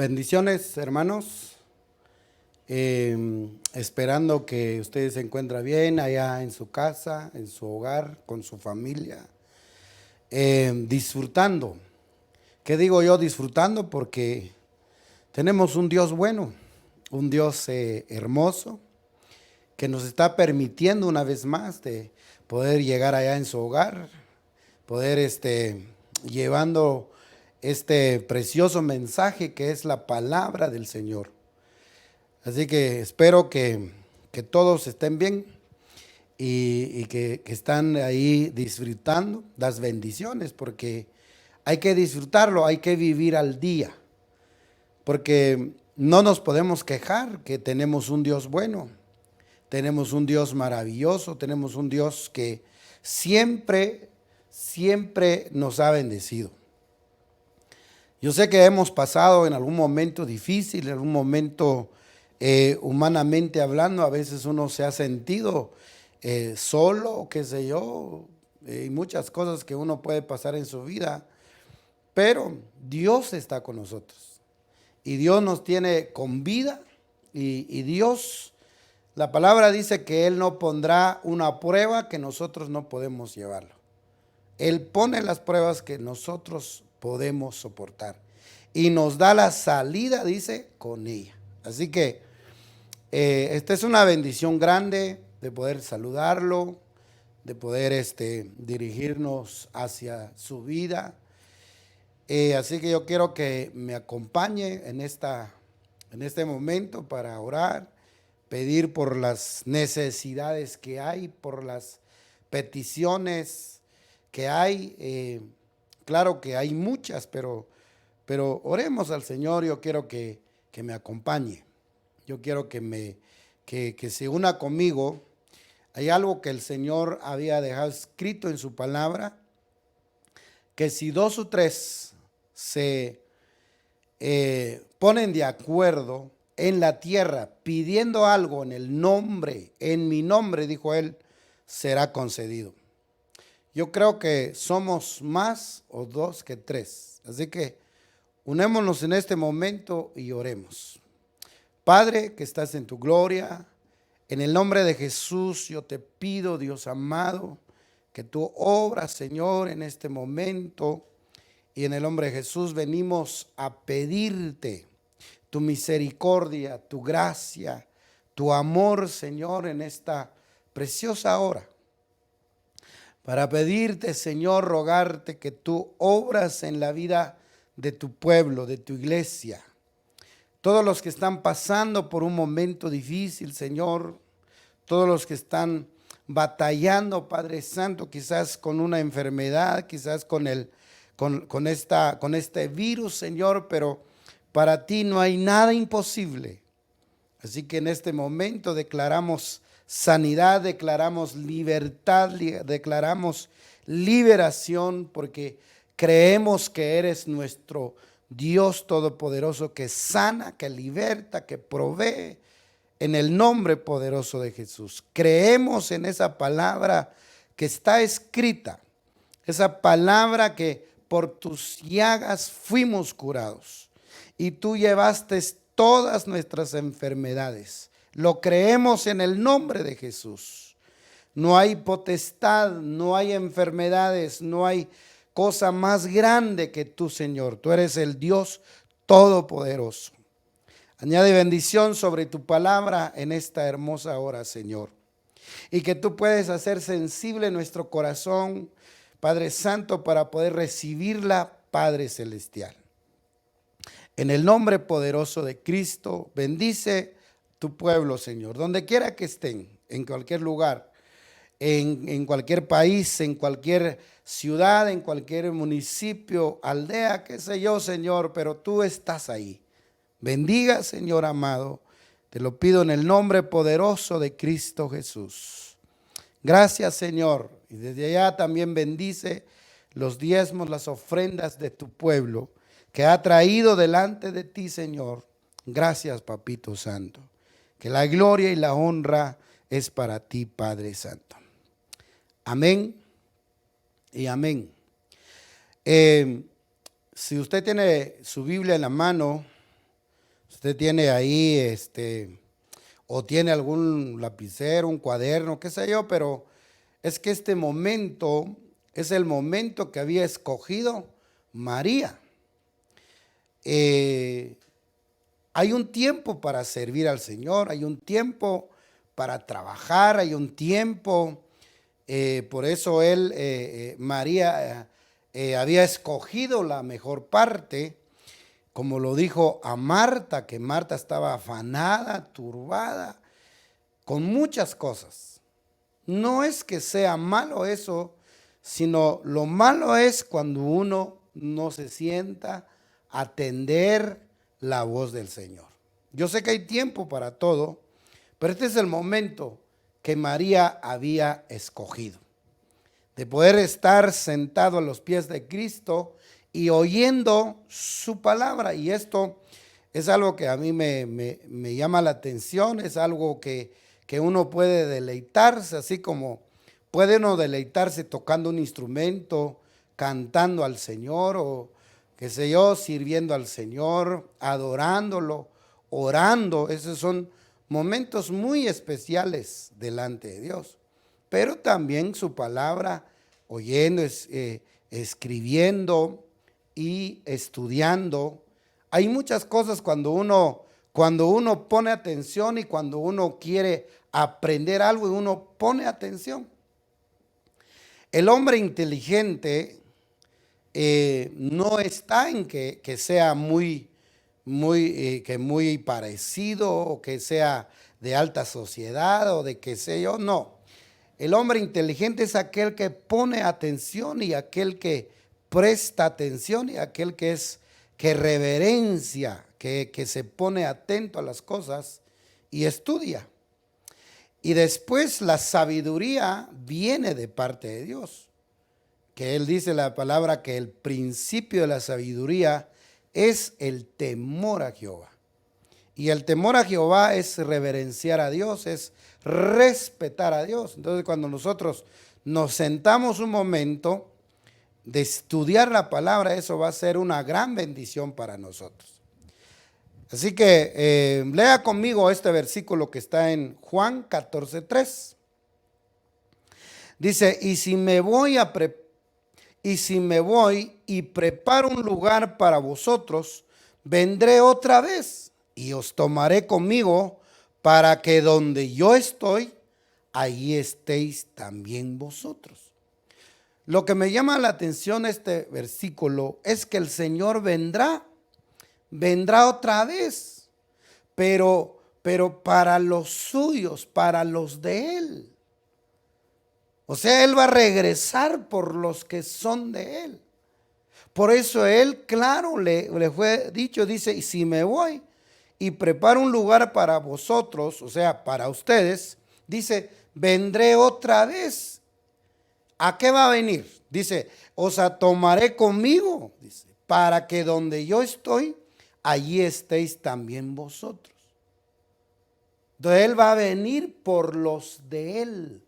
Bendiciones, hermanos. Esperando que ustedes se encuentren bien allá en su casa, en su hogar, con su familia, disfrutando. ¿Qué digo yo disfrutando? Porque tenemos un Dios bueno, un Dios hermoso, que nos está permitiendo una vez más de poder llegar allá en su hogar, poder llevando este precioso mensaje que es la palabra del Señor. Así que espero que todos estén bien y que están ahí disfrutando las bendiciones, porque hay que disfrutarlo, hay que vivir al día, porque no nos podemos quejar que tenemos un Dios bueno, tenemos un Dios maravilloso, tenemos un Dios que siempre nos ha bendecido. Yo sé que hemos pasado en algún momento difícil, en algún momento humanamente hablando, a veces uno se ha sentido solo, qué sé yo, y muchas cosas que uno puede pasar en su vida, pero Dios está con nosotros y Dios nos tiene con vida y Dios, la palabra dice que Él no pondrá una prueba que nosotros no podemos llevarlo. Él pone las pruebas que nosotros podemos soportar y nos da la salida, dice, con ella. Así que esta es una bendición grande de poder saludarlo, de poder dirigirnos hacia su vida. Así que yo quiero que me acompañe en este momento para orar, pedir por las necesidades que hay, por las peticiones que hay. Claro que hay muchas, pero oremos al Señor. Yo quiero que me acompañe. Yo quiero que se una conmigo. Hay algo que el Señor había dejado escrito en su palabra, que si dos o tres se ponen de acuerdo en la tierra pidiendo algo en el nombre, en mi nombre, dijo él, será concedido. Yo creo que somos más o dos que tres. Así que unémonos en este momento y oremos. Padre que estás en tu gloria, en el nombre de Jesús yo te pido, Dios amado, que tú obras, Señor, en este momento. Y en el nombre de Jesús venimos a pedirte tu misericordia, tu gracia, tu amor, Señor, en esta preciosa hora. Para pedirte, Señor, rogarte que tú obras en la vida de tu pueblo, de tu iglesia. Todos los que están pasando por un momento difícil, Señor, todos los que están batallando, Padre Santo, quizás con una enfermedad, quizás con este virus, Señor, pero para ti no hay nada imposible. Así que en este momento declaramos sanidad, declaramos libertad, declaramos liberación, porque creemos que eres nuestro Dios todopoderoso, que sana, que liberta, que provee, en el nombre poderoso de Jesús. Creemos en esa palabra que está escrita, esa palabra que por tus llagas fuimos curados y tú llevaste todas nuestras enfermedades. Lo creemos en el nombre de Jesús. No hay potestad, no hay enfermedades, no hay cosa más grande que tú, Señor. Tú eres el Dios todopoderoso. Añade bendición sobre tu palabra en esta hermosa hora, Señor. Y que tú puedes hacer sensible nuestro corazón, Padre Santo, para poder recibirla, Padre Celestial. En el nombre poderoso de Cristo, bendice tu pueblo, Señor, donde quiera que estén, en cualquier lugar, en cualquier país, en cualquier ciudad, en cualquier municipio, aldea, qué sé yo, Señor, pero tú estás ahí. Bendiga, Señor amado, te lo pido en el nombre poderoso de Cristo Jesús. Gracias, Señor. Y desde allá también bendice los diezmos, las ofrendas de tu pueblo que ha traído delante de ti, Señor. Gracias, Papito Santo. Que la gloria y la honra es para ti, Padre Santo. Amén y amén. Si usted tiene su Biblia en la mano, Usted tiene ahí, o tiene algún lapicero, un cuaderno, qué sé yo, pero es que este momento es el momento que había escogido María. Hay un tiempo para servir al Señor, hay un tiempo para trabajar, hay un tiempo, por eso María había escogido la mejor parte, como lo dijo a Marta, que Marta estaba afanada, turbada, con muchas cosas. No es que sea malo eso, sino lo malo es cuando uno no se sienta a atender la voz del Señor. Yo sé que hay tiempo para todo, pero este es el momento que María había escogido, de poder estar sentado a los pies de Cristo y oyendo su palabra. Y esto es algo que a mí me llama la atención, es algo que uno puede deleitarse, así como puede uno deleitarse tocando un instrumento, cantando al Señor o qué sé yo, sirviendo al Señor, adorándolo, orando. Esos son momentos muy especiales delante de Dios. Pero también su palabra, oyendo, escribiendo y estudiando. Hay muchas cosas cuando uno pone atención y cuando uno quiere aprender algo y uno pone atención. El hombre inteligente no está en que sea muy parecido o que sea de alta sociedad o de qué sé yo, no. El hombre inteligente es aquel que pone atención y aquel que presta atención y aquel que reverencia, que se pone atento a las cosas y estudia. Y después la sabiduría viene de parte de Dios, que Él dice la palabra que el principio de la sabiduría es el temor a Jehová. Y el temor a Jehová es reverenciar a Dios, es respetar a Dios. Entonces cuando nosotros nos sentamos un momento de estudiar la palabra, eso va a ser una gran bendición para nosotros. Así que lea conmigo este versículo que está en Juan 14:3. Dice, y si me voy y preparo un lugar para vosotros, vendré otra vez y os tomaré conmigo para que donde yo estoy, ahí estéis también vosotros. Lo que me llama la atención este versículo es que el Señor vendrá otra vez, pero para los suyos, para los de Él. O sea, Él va a regresar por los que son de Él. Por eso Él, claro, le fue dicho, dice, y si me voy y preparo un lugar para vosotros, o sea, para ustedes, dice, vendré otra vez. ¿A qué va a venir? Dice, os tomaré conmigo, dice, para que donde yo estoy, allí estéis también vosotros. Entonces Él va a venir por los de Él,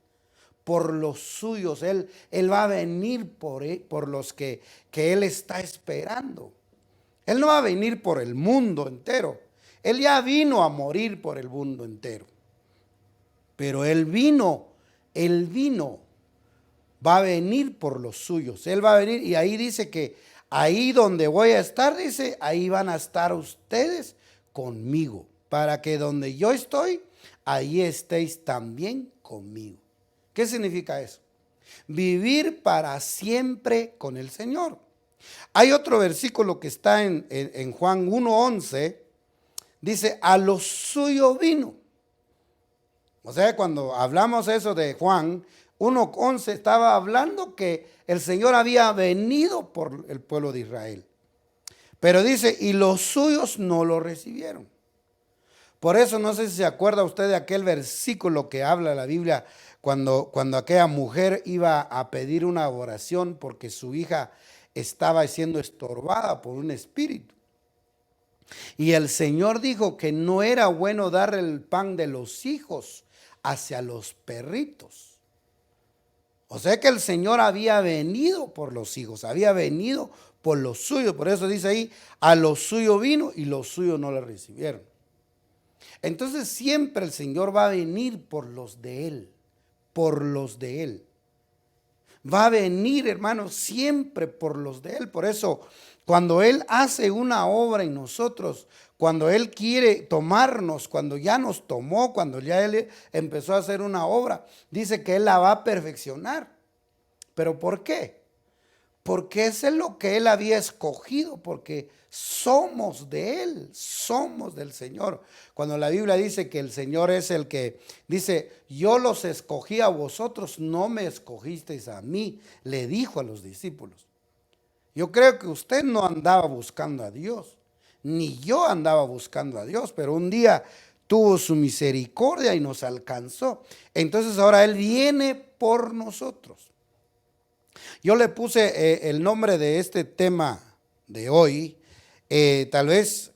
por los suyos. Él va a venir por los que Él está esperando. Él no va a venir por el mundo entero. Él ya vino a morir por el mundo entero. Pero Él vino, va a venir por los suyos. Él va a venir y ahí dice que ahí donde voy a estar, dice, ahí van a estar ustedes conmigo, para que donde yo estoy, ahí estéis también conmigo. ¿Qué significa eso? Vivir para siempre con el Señor. Hay otro versículo que está en Juan 1:11, dice, a lo suyo vino. O sea, cuando hablamos eso de Juan 1:11, estaba hablando que el Señor había venido por el pueblo de Israel. Pero dice, y los suyos no lo recibieron. Por eso no sé si se acuerda usted de aquel versículo que habla la Biblia cuando aquella mujer iba a pedir una oración porque su hija estaba siendo estorbada por un espíritu. Y el Señor dijo que no era bueno dar el pan de los hijos hacia los perritos. O sea que el Señor había venido por los hijos, había venido por los suyos. Por eso dice ahí, a los suyos vino y los suyos no le recibieron. Entonces siempre el Señor va a venir por los de Él, por los de Él. Va a venir, hermano, siempre por los de Él. Por eso, cuando Él hace una obra en nosotros, cuando Él quiere tomarnos, cuando ya nos tomó, cuando ya Él empezó a hacer una obra, dice que Él la va a perfeccionar. ¿Pero por qué? Porque eso es lo que Él había escogido, porque somos de Él, somos del Señor. Cuando la Biblia dice que el Señor es el que dice, yo los escogí a vosotros, no me escogisteis a mí, le dijo a los discípulos. Yo creo que usted no andaba buscando a Dios, ni yo andaba buscando a Dios, pero un día tuvo su misericordia y nos alcanzó. Entonces ahora Él viene por nosotros. Yo le puse el nombre de este tema de hoy. Tal vez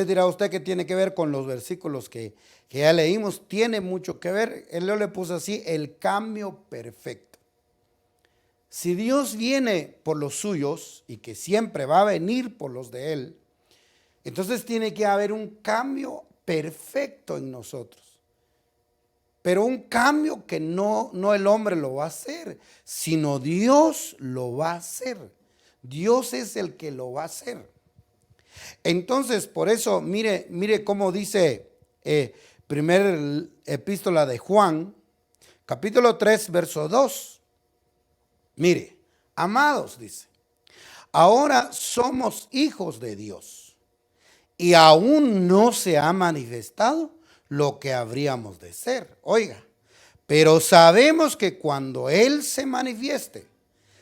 dirá usted que tiene que ver con los versículos que ya leímos. Tiene mucho que ver. Yo le puse así, el cambio perfecto. Si Dios viene por los suyos y que siempre va a venir por los de Él, entonces tiene que haber un cambio perfecto en nosotros. Pero un cambio que no el hombre lo va a hacer, sino Dios lo va a hacer. Dios es el que lo va a hacer. Entonces, por eso, mire cómo dice primer epístola de Juan, capítulo 3, verso 2. Mire, amados, dice, ahora somos hijos de Dios y aún no se ha manifestado lo que habríamos de ser. Oiga, pero sabemos que cuando Él se manifieste,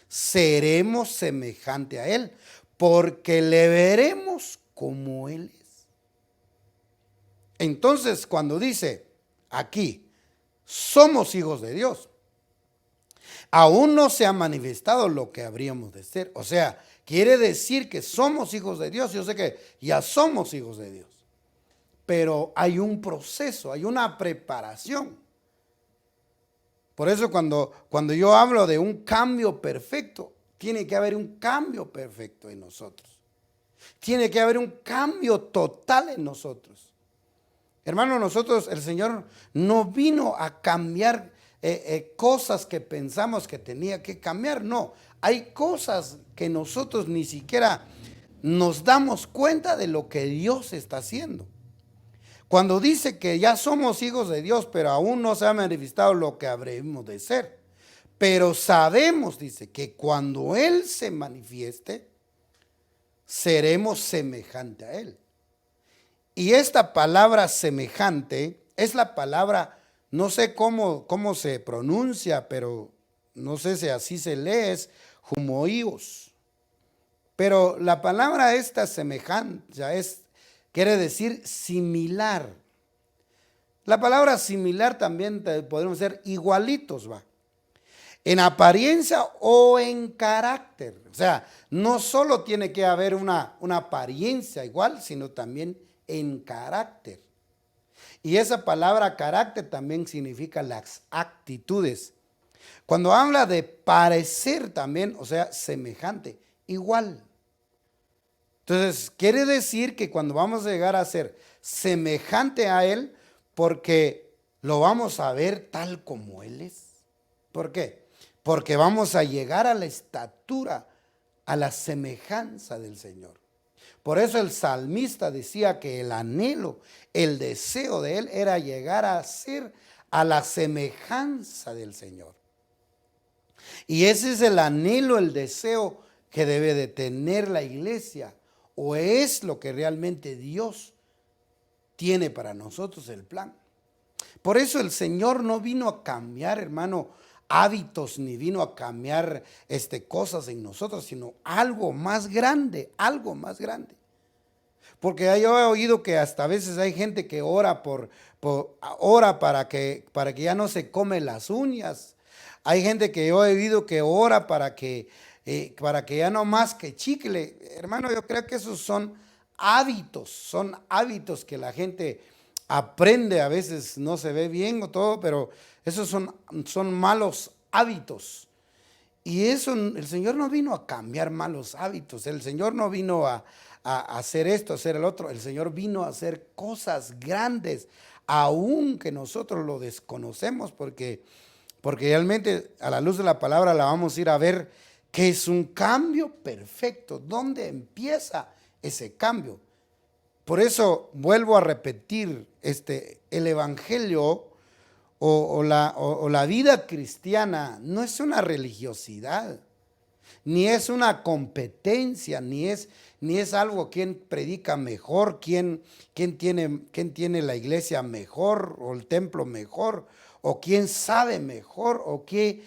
seremos semejante a Él, porque le veremos como Él es. Entonces, cuando dice aquí, somos hijos de Dios, aún no se ha manifestado lo que habríamos de ser. O sea, quiere decir que somos hijos de Dios. Yo sé que ya somos hijos de Dios. Pero hay un proceso, hay una preparación. Por eso cuando yo hablo de un cambio perfecto, tiene que haber un cambio perfecto en nosotros. Tiene que haber un cambio total en nosotros. Hermano, nosotros, el Señor no vino a cambiar cosas que pensamos que tenía que cambiar. No, hay cosas que nosotros ni siquiera nos damos cuenta de lo que Dios está haciendo. Cuando dice que ya somos hijos de Dios, pero aún no se ha manifestado lo que habremos de ser. Pero sabemos, dice, que cuando Él se manifieste, seremos semejante a Él. Y esta palabra semejante es la palabra, no sé cómo se pronuncia, pero no sé si así se lee, es humoíos. Pero la palabra esta semejanza quiere decir similar. La palabra similar también podemos ser igualitos, va. En apariencia o en carácter. O sea, no solo tiene que haber una apariencia igual, sino también en carácter. Y esa palabra carácter también significa las actitudes. Cuando habla de parecer también, o sea, semejante, igual. Entonces, quiere decir que cuando vamos a llegar a ser semejante a Él, porque lo vamos a ver tal como Él es. ¿Por qué? Porque vamos a llegar a la estatura, a la semejanza del Señor. Por eso el salmista decía que el anhelo, el deseo de Él era llegar a ser a la semejanza del Señor. Y ese es el anhelo, el deseo que debe de tener la iglesia. ¿O es lo que realmente Dios tiene para nosotros el plan? Por eso el Señor no vino a cambiar, hermano, hábitos, ni vino a cambiar cosas en nosotros, sino algo más grande, algo más grande. Porque yo he oído que hasta a veces hay gente que ora ora para que ya no se come las uñas. Hay gente que yo he oído que ora para que ya no más que chicle. Hermano, yo creo que esos son hábitos que la gente aprende, a veces no se ve bien o todo, pero esos son malos hábitos. Y eso, el Señor no vino a cambiar malos hábitos, el Señor no vino a hacer esto, a hacer el otro, el Señor vino a hacer cosas grandes, aun que nosotros lo desconocemos, porque realmente a la luz de la palabra la vamos a ir a ver que es un cambio perfecto. ¿Dónde empieza ese cambio? Por eso vuelvo a repetir, el evangelio o la vida cristiana no es una religiosidad, ni es una competencia, ni es algo quién predica mejor, quién tiene la iglesia mejor o el templo mejor, o quién sabe mejor, o quién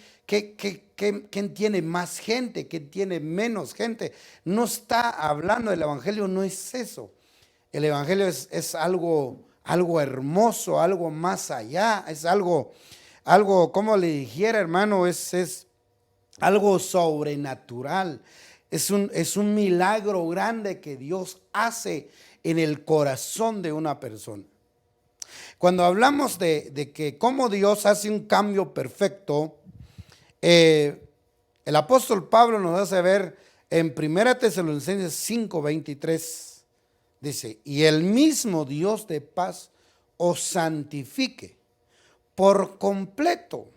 tiene más gente, quién tiene menos gente. No está hablando del evangelio, no es eso. El evangelio es algo hermoso, algo más allá, es algo, como le dijera, hermano, es algo sobrenatural. Es un milagro grande que Dios hace en el corazón de una persona. Cuando hablamos de que cómo Dios hace un cambio perfecto, el apóstol Pablo nos hace ver en 1 Tesalonicenses 5:23, dice, y el mismo Dios de paz os santifique por completo.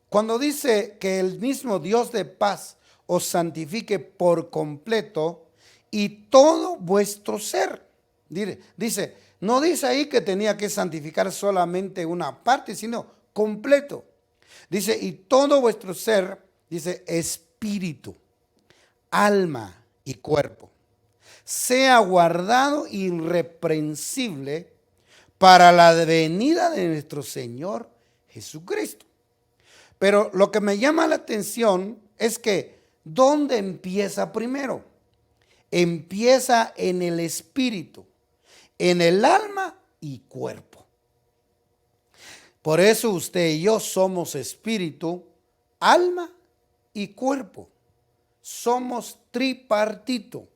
Cuando dice que el mismo Dios de paz os santifique por completo y todo vuestro ser. Dice, no dice ahí que tenía que santificar solamente una parte, sino completo. Dice, y todo vuestro ser, dice, espíritu, alma y cuerpo, sea guardado irreprensible para la venida de nuestro Señor Jesucristo. Pero lo que me llama la atención es que, ¿dónde empieza primero? Empieza en el espíritu, en el alma y cuerpo. Por eso usted y yo somos espíritu, alma y cuerpo. Somos tripartito.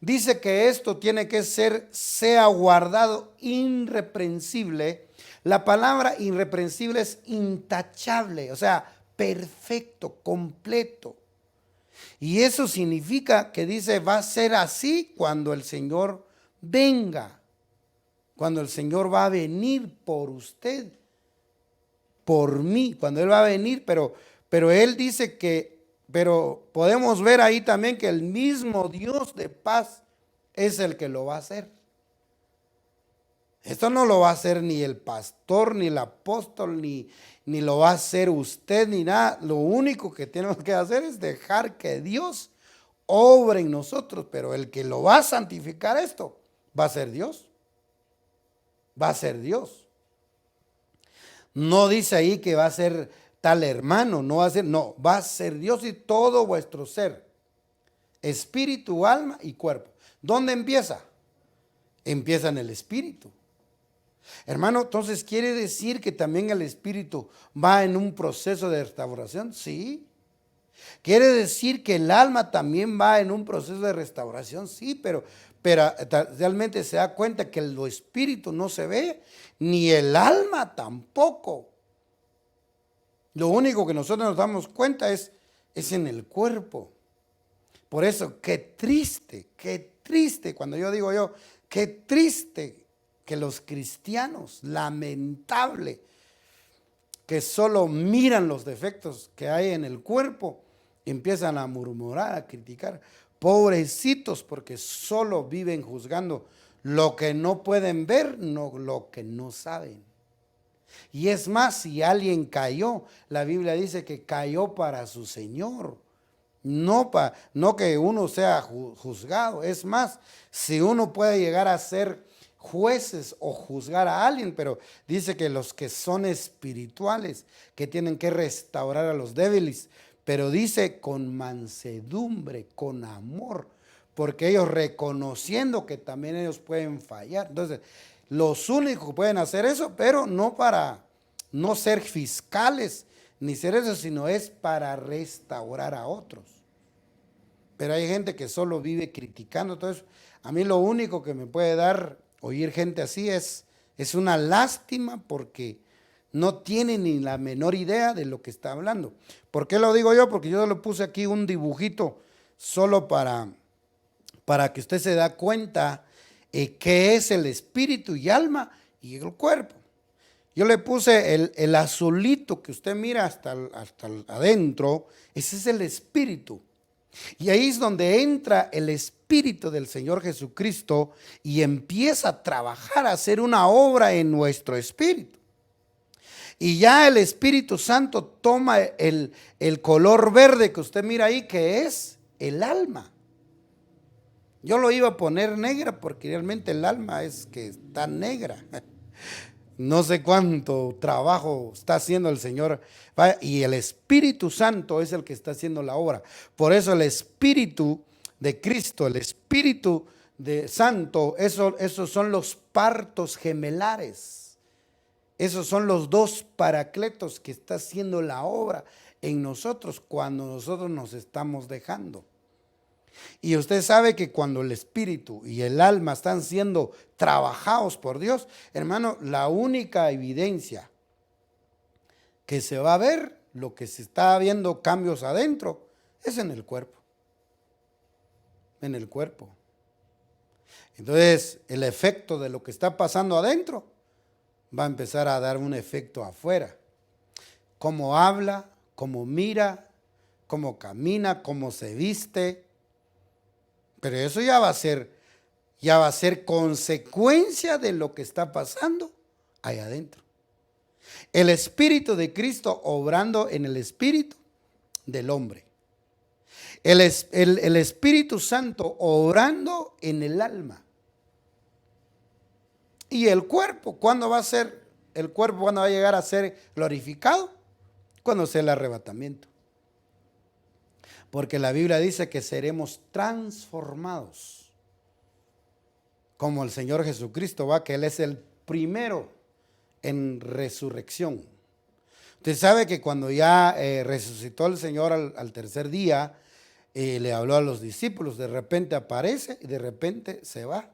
Dice que esto tiene que sea guardado irreprensible. La palabra irreprensible es intachable, o sea, perfecto, completo. Y eso significa que dice, va a ser así cuando el Señor venga, cuando el Señor va a venir por usted, por mí, cuando Él va a venir, pero Él dice pero podemos ver ahí también que el mismo Dios de paz es el que lo va a hacer. Esto no lo va a hacer ni el pastor, ni el apóstol, ni lo va a hacer usted, ni nada. Lo único que tenemos que hacer es dejar que Dios obre en nosotros, pero el que lo va a santificar esto va a ser Dios. Va a ser Dios. No dice ahí que va a ser tal hermano, no va a ser Dios y todo vuestro ser, espíritu, alma y cuerpo. ¿Dónde empieza? Empieza en el espíritu. Hermano, entonces quiere decir que también el espíritu va en un proceso de restauración, sí. Quiere decir que el alma también va en un proceso de restauración, sí, pero realmente se da cuenta que el espíritu no se ve, ni el alma tampoco. Lo único que nosotros nos damos cuenta es en el cuerpo. Por eso, qué triste, cuando qué triste que los cristianos, lamentable, que solo miran los defectos que hay en el cuerpo, empiezan a murmurar, a criticar. Pobrecitos, porque solo viven juzgando lo que no pueden ver, no lo que no saben. Y es más, si alguien cayó, la Biblia dice que cayó para su Señor, no que uno sea juzgado. Es más, si uno puede llegar a ser jueces o juzgar a alguien, pero dice que los que son espirituales, que tienen que restaurar a los débiles, pero dice con mansedumbre, con amor, porque ellos reconociendo que también ellos pueden fallar. Entonces, los únicos que pueden hacer eso, pero no para no ser fiscales ni ser eso, sino es para restaurar a otros. Pero hay gente que solo vive criticando todo eso. A mí lo único que me puede dar oír gente así es una lástima, porque no tiene ni la menor idea de lo que está hablando. ¿Por qué lo digo yo? Porque yo le puse aquí un dibujito solo para que usted se da cuenta qué es el espíritu y alma y el cuerpo. Yo le puse el azulito que usted mira hasta adentro, ese es el espíritu. Y ahí es donde entra el Espíritu del Señor Jesucristo y empieza a trabajar, a hacer una obra en nuestro espíritu. Y ya el Espíritu Santo toma el color verde que usted mira ahí, que es el alma. Yo lo iba a poner negra porque realmente el alma es que está negra. No sé cuánto trabajo está haciendo el Señor. Y el Espíritu Santo es el que está haciendo la obra. Por eso el Espíritu de Cristo, el Espíritu de Santo, esos son los partos gemelares. Esos son los dos paracletos que está haciendo la obra en nosotros cuando nosotros nos estamos dejando. Y usted sabe que cuando el espíritu y el alma están siendo trabajados por Dios, hermano, la única evidencia que se va a ver, lo que se está viendo cambios adentro, es en el cuerpo. En el cuerpo. Entonces, el efecto de lo que está pasando adentro va a empezar a dar un efecto afuera. Cómo habla, cómo mira, cómo camina, cómo se viste. Pero eso ya va a ser consecuencia de lo que está pasando ahí adentro. El Espíritu de Cristo obrando en el espíritu del hombre. El Espíritu Santo obrando en el alma. Y el cuerpo, ¿cuándo va a ser? El cuerpo, ¿cuándo va a llegar a ser glorificado? Cuando sea el arrebatamiento. Porque la Biblia dice que seremos transformados. Como el Señor Jesucristo va, que Él es el primero en resurrección. Usted sabe que cuando ya resucitó el Señor al tercer día, le habló a los discípulos, de repente aparece y de repente se va.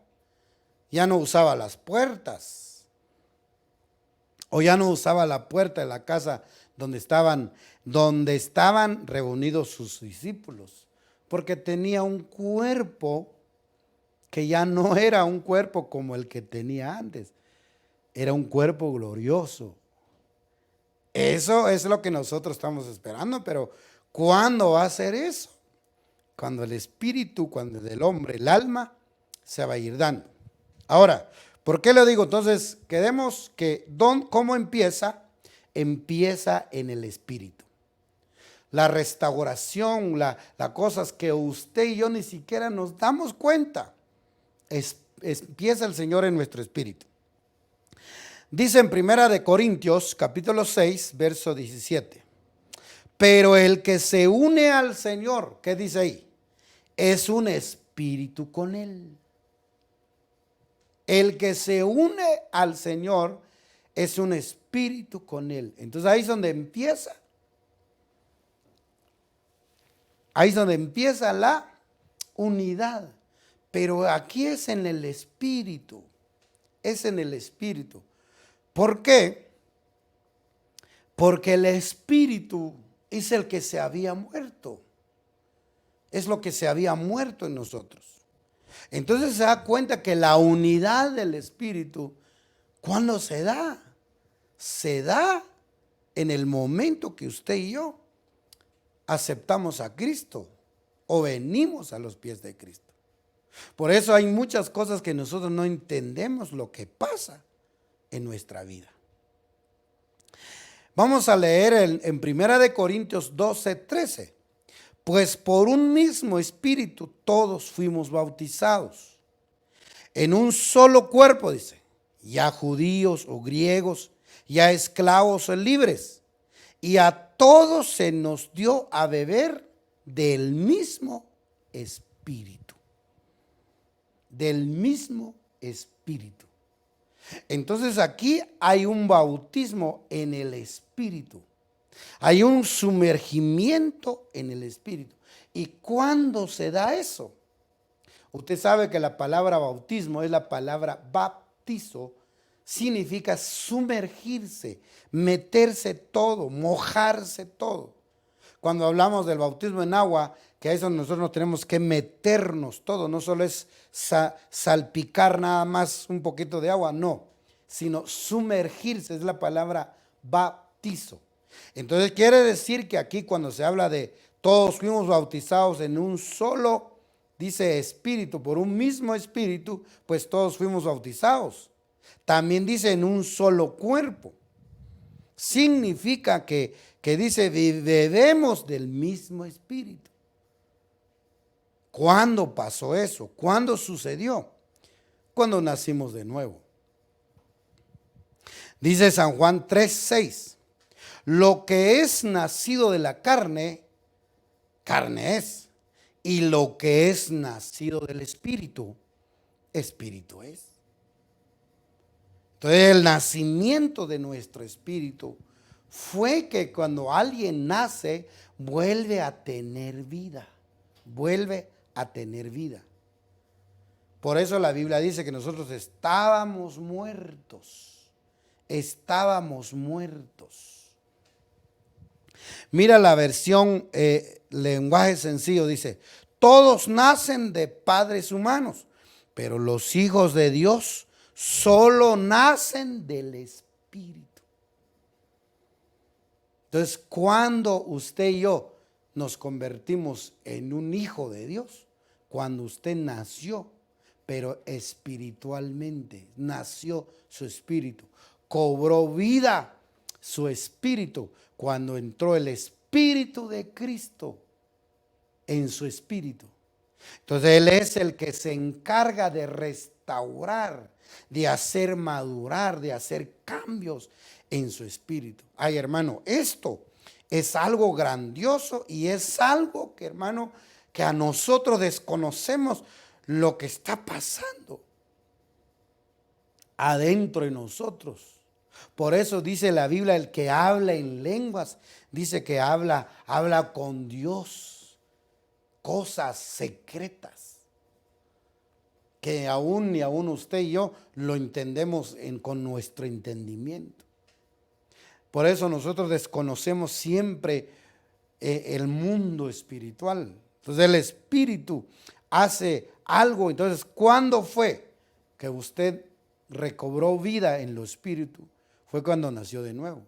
Ya no usaba las puertas, o ya no usaba la puerta de la casa donde estaban reunidos sus discípulos, porque tenía un cuerpo que ya no era un cuerpo como el que tenía antes, era un cuerpo glorioso. Eso es lo que nosotros estamos esperando, pero ¿cuándo va a ser eso? Cuando el espíritu, cuando del hombre, el alma, se va a ir dando. Ahora, ¿por qué lo digo? Entonces, quedemos que ¿cómo empieza? Empieza en el espíritu. La restauración, las cosas que usted y yo ni siquiera nos damos cuenta, empieza el Señor en nuestro espíritu. Dice en 1 Corintios capítulo 6, verso 17. Pero el que se une al Señor, ¿qué dice ahí? Es un espíritu con Él. El que se une al Señor es un espíritu con Él. Entonces ahí es donde empieza. Ahí es donde empieza la unidad. Pero aquí es en el espíritu. Es en el espíritu. ¿Por qué? Porque el espíritu es el que se había muerto. Es lo que se había muerto en nosotros. Entonces se da cuenta que la unidad del espíritu, ¿cuándo se da? Se da en el momento que usted y yo aceptamos a Cristo o venimos a los pies de Cristo. Por eso hay muchas cosas que nosotros no entendemos lo que pasa en nuestra vida. Vamos a leer en 1 Corintios 12, 13. Pues por un mismo espíritu todos fuimos bautizados en un solo cuerpo, dice, ya judíos o griegos, ya esclavos o libres, y a todos se nos dio a beber del mismo espíritu. Del mismo espíritu. Entonces aquí hay un bautismo en el espíritu. Hay un sumergimiento en el espíritu. ¿Y cuándo se da eso? Usted sabe que la palabra bautismo es la palabra baptizo, significa sumergirse, meterse todo, mojarse todo. Cuando hablamos del bautismo en agua, que a eso nosotros no tenemos que meternos todo, no solo es salpicar nada más un poquito de agua, no, sino sumergirse, es la palabra bautizo. Entonces quiere decir que aquí cuando se habla de todos fuimos bautizados en un solo, dice espíritu, por un mismo espíritu, pues todos fuimos bautizados. También dice en un solo cuerpo. Significa que dice bebemos del mismo espíritu. ¿Cuándo pasó eso? ¿Cuándo sucedió? Cuando nacimos de nuevo. Dice San Juan 3:6. Lo que es nacido de la carne, carne es. Y lo que es nacido del espíritu, espíritu es. Entonces el nacimiento de nuestro espíritu fue que cuando alguien nace, vuelve a tener vida. Vuelve a tener vida. Por eso la Biblia dice que nosotros estábamos muertos. Estábamos muertos. Mira la versión lenguaje sencillo, dice, todos nacen de padres humanos, pero los hijos de Dios solo nacen del Espíritu. Entonces, cuando usted y yo nos convertimos en un hijo de Dios, cuando usted nació, pero espiritualmente, nació su espíritu, cobró vida su espíritu, cuando entró el Espíritu de Cristo en su espíritu. Entonces Él es el que se encarga de restaurar, de hacer madurar, de hacer cambios en su espíritu. Ay, hermano, esto es algo grandioso y es algo que, hermano, que a nosotros desconocemos lo que está pasando adentro de nosotros. Por eso dice la Biblia, el que habla en lenguas, dice que habla con Dios, cosas secretas, que aún ni aún usted y yo lo entendemos con nuestro entendimiento. Por eso nosotros desconocemos siempre el mundo espiritual. Entonces el espíritu hace algo. Entonces, ¿cuándo fue que usted recobró vida en lo espíritu? Fue cuando nació de nuevo.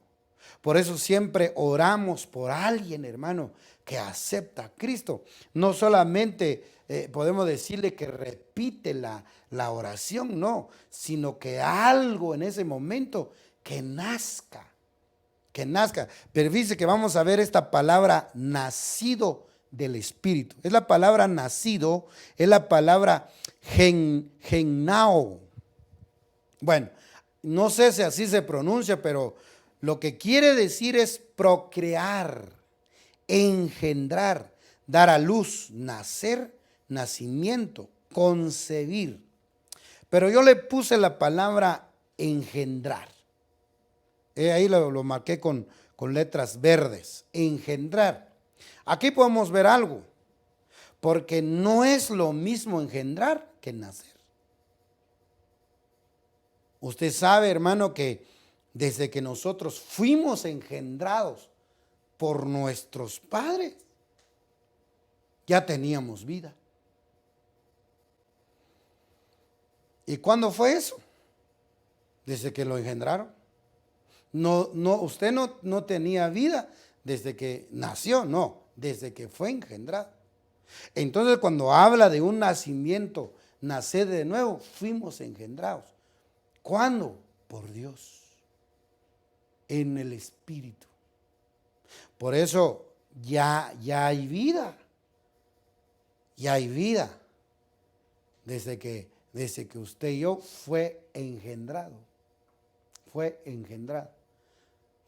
Por eso siempre oramos por alguien, hermano, que acepta a Cristo. No solamente podemos decirle que repite la oración, no, sino que algo en ese momento que nazca. Que nazca. Pero dice que vamos a ver esta palabra nacido del Espíritu. Es la palabra nacido, es la palabra gennao. Bueno, no sé si así se pronuncia, pero lo que quiere decir es procrear, engendrar, dar a luz, nacer, nacimiento, concebir. Pero yo le puse la palabra engendrar. Ahí lo marqué con letras verdes, engendrar. Aquí podemos ver algo, porque no es lo mismo engendrar que nacer. Usted sabe, hermano, que desde que nosotros fuimos engendrados por nuestros padres, ya teníamos vida. ¿Y cuándo fue eso? Desde que lo engendraron. No, usted no tenía vida desde que nació, no, desde que fue engendrado. Entonces, cuando habla de un nacimiento, nacer de nuevo, fuimos engendrados. ¿Cuándo? Por Dios, en el Espíritu. Por eso ya hay vida, ya hay vida desde que usted y yo fue engendrado.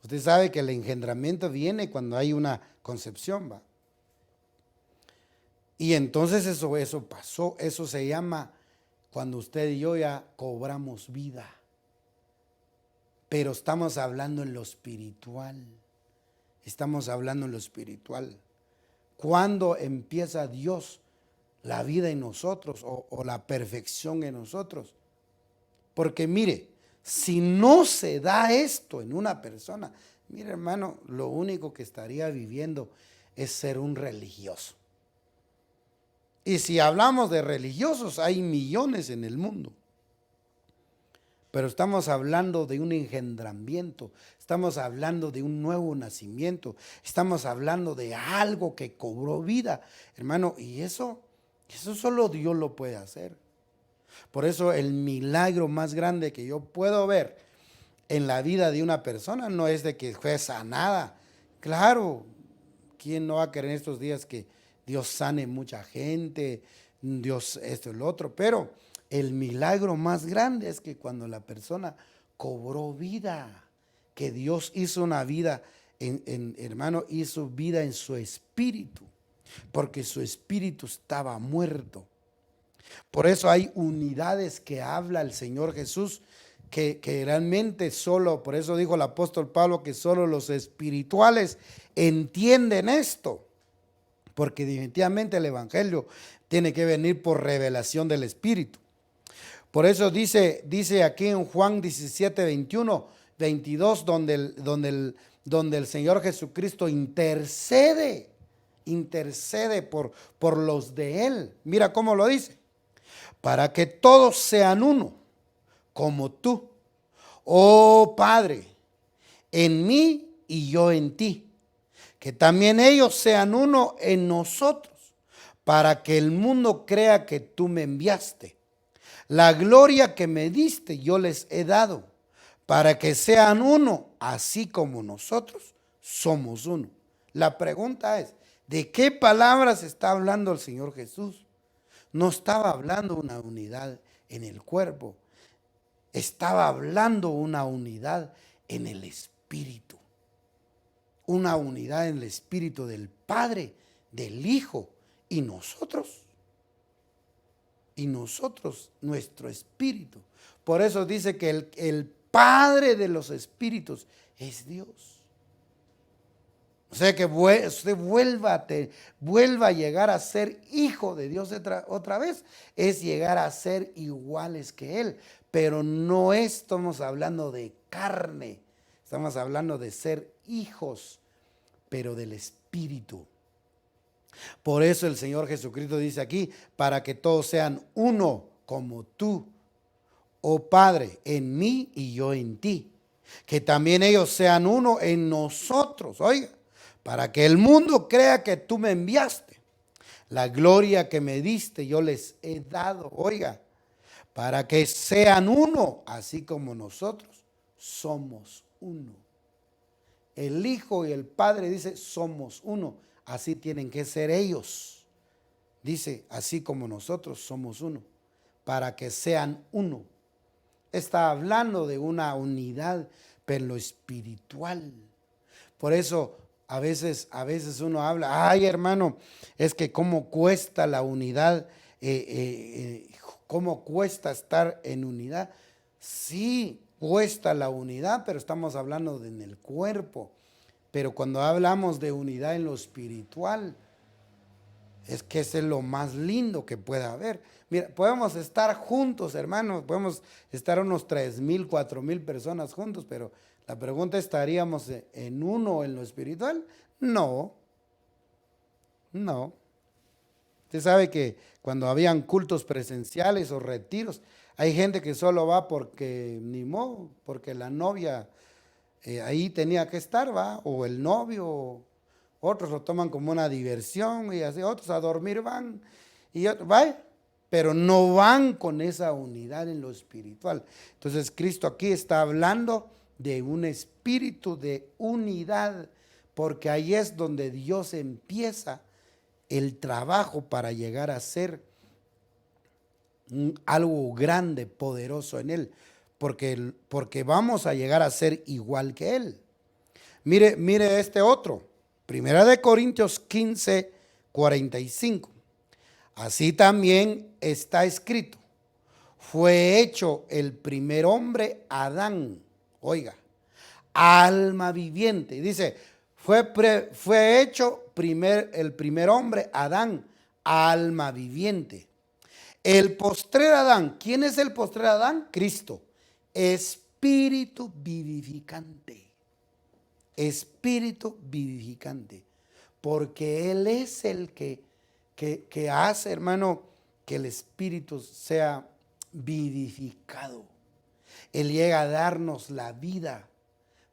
Usted sabe que el engendramiento viene cuando hay una concepción, ¿va? Y entonces eso pasó, eso se llama cuando usted y yo ya cobramos vida. Pero estamos hablando en lo espiritual. Estamos hablando en lo espiritual. ¿Cuándo empieza Dios la vida en nosotros o la perfección en nosotros? Porque mire, Si no se da esto en una persona, mire hermano, lo único que estaría viviendo es ser un religioso. Y si hablamos de religiosos, hay millones en el mundo. Pero estamos hablando de un engendramiento, estamos hablando de un nuevo nacimiento, estamos hablando de algo que cobró vida, hermano, y eso solo Dios lo puede hacer. Por eso el milagro más grande que yo puedo ver en la vida de una persona no es de que fue sanada. Claro, ¿quién no va a querer en estos días que Dios sane mucha gente, Dios esto y lo otro? Pero el milagro más grande es que cuando la persona cobró vida, que Dios hizo una vida, hermano, hizo vida en su espíritu, porque su espíritu estaba muerto. Por eso hay unidades que habla el Señor Jesús, que realmente solo, por eso dijo el apóstol Pablo que solo los espirituales entienden esto, porque definitivamente el evangelio tiene que venir por revelación del Espíritu. Por eso dice aquí en Juan 17, 21, 22, donde el Señor Jesucristo intercede por los de Él. Mira cómo lo dice. Para que todos sean uno, como tú, oh Padre, en mí y yo en ti. Que también ellos sean uno en nosotros, para que el mundo crea que tú me enviaste. La gloria que me diste yo les he dado, para que sean uno, así como nosotros somos uno. La pregunta es, ¿de qué palabras está hablando el Señor Jesús? No estaba hablando una unidad en el cuerpo, estaba hablando una unidad en el espíritu. Una unidad en el espíritu del Padre, del Hijo y nosotros. Y nosotros, nuestro espíritu. Por eso dice que el Padre de los espíritus es Dios. O sea que usted vuelva a llegar a ser hijo de Dios otra vez. Es llegar a ser iguales que Él. Pero no estamos hablando de carne. Estamos hablando de ser hijos, pero del Espíritu. Por eso el Señor Jesucristo dice aquí, para que todos sean uno como tú, oh Padre, en mí y yo en ti. Que también ellos sean uno en nosotros, oiga, para que el mundo crea que tú me enviaste. La gloria que me diste yo les he dado, oiga, para que sean uno, así como nosotros somos uno. El Hijo y el Padre dice, somos uno. Así tienen que ser ellos. Dice, así como nosotros somos uno, para que sean uno. Está hablando de una unidad, pero en lo espiritual. Por eso a veces uno habla, ay hermano, es que cómo cuesta la unidad, cómo cuesta estar en unidad. Sí, cuesta la unidad, pero estamos hablando en el cuerpo. Pero cuando hablamos de unidad en lo espiritual, es que ese es lo más lindo que pueda haber. Mira, podemos estar juntos, hermanos, podemos estar unos 3,000, 4,000 personas juntos, pero la pregunta, ¿estaríamos en uno en lo espiritual? No. Usted sabe que cuando habían cultos presenciales o retiros, hay gente que solo va porque ni modo, porque la novia ahí tenía que estar, ¿va? O el novio, otros lo toman como una diversión y así, otros a dormir van, y otros, ¿va? Pero no van con esa unidad en lo espiritual. Entonces Cristo aquí está hablando de un espíritu de unidad, porque ahí es donde Dios empieza el trabajo para llegar a ser algo grande, poderoso en Él, porque vamos a llegar a ser igual que Él. Mire este otro, 1 Corintios 15, 45. Así también está escrito, fue hecho el primer hombre Adán, oiga, alma viviente. Dice, fue hecho el primer hombre Adán, alma viviente. El postrer Adán, ¿quién es el postrer Adán? Cristo, espíritu espíritu vivificante. Espíritu vivificante. Porque Él es el que hace, hermano, que el espíritu sea vivificado. Él llega a darnos la vida,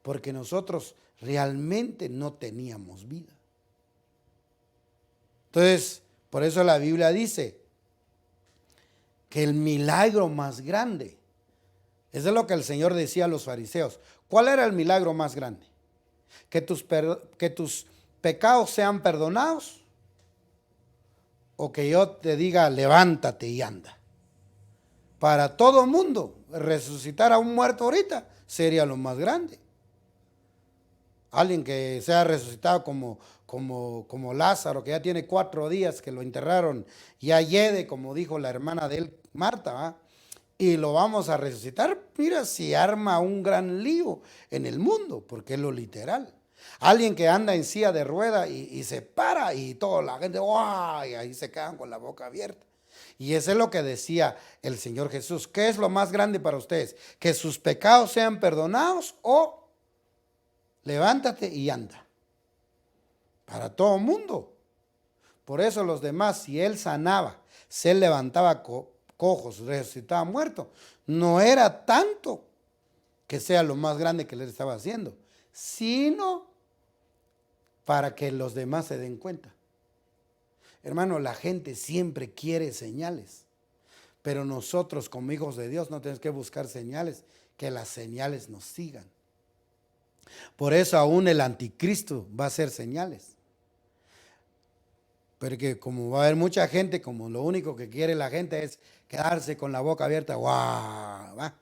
porque nosotros realmente no teníamos vida. Entonces, por eso la Biblia dice que el milagro más grande, eso es lo que el Señor decía a los fariseos. ¿Cuál era el milagro más grande? Que tus pecados sean perdonados, o que yo te diga levántate y anda. Para todo mundo, resucitar a un muerto ahorita sería lo más grande. Alguien que sea resucitado como Lázaro, que ya tiene 4 días que lo enterraron, ya yede, como dijo la hermana de él, Marta, ¿va? Y lo vamos a resucitar. Mira, si arma un gran lío en el mundo, porque es lo literal. Alguien que anda en silla de rueda y se para y toda la gente, ¡guau! Y ahí se quedan con la boca abierta. Y eso es lo que decía el Señor Jesús. ¿Qué es lo más grande para ustedes? Que sus pecados sean perdonados, o levántate y anda. Para todo el mundo. Por eso los demás, si Él sanaba, si Él levantaba cojos, resucitaba muertos, no era tanto que sea lo más grande que Él estaba haciendo, sino para que los demás se den cuenta. Hermano, la gente siempre quiere señales, pero nosotros como hijos de Dios no tenemos que buscar señales, que las señales nos sigan. Por eso aún el anticristo va a hacer señales. Porque como va a haber mucha gente, como lo único que quiere la gente es quedarse con la boca abierta, ¡guau! ¿Va?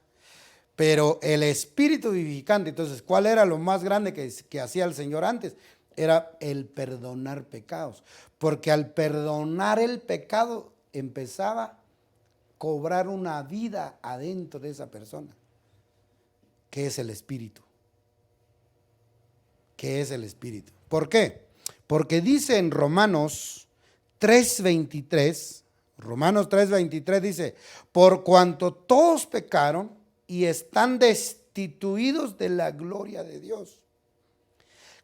Pero el espíritu vivificante, entonces, ¿cuál era lo más grande que hacía el Señor antes? Era el perdonar pecados. Porque al perdonar el pecado empezaba a cobrar una vida adentro de esa persona, que es el espíritu. Que es el espíritu. ¿Por qué? Porque dice en Romanos 3:23, Romanos 3:23 dice, por cuanto todos pecaron y están destituidos de la gloria de Dios.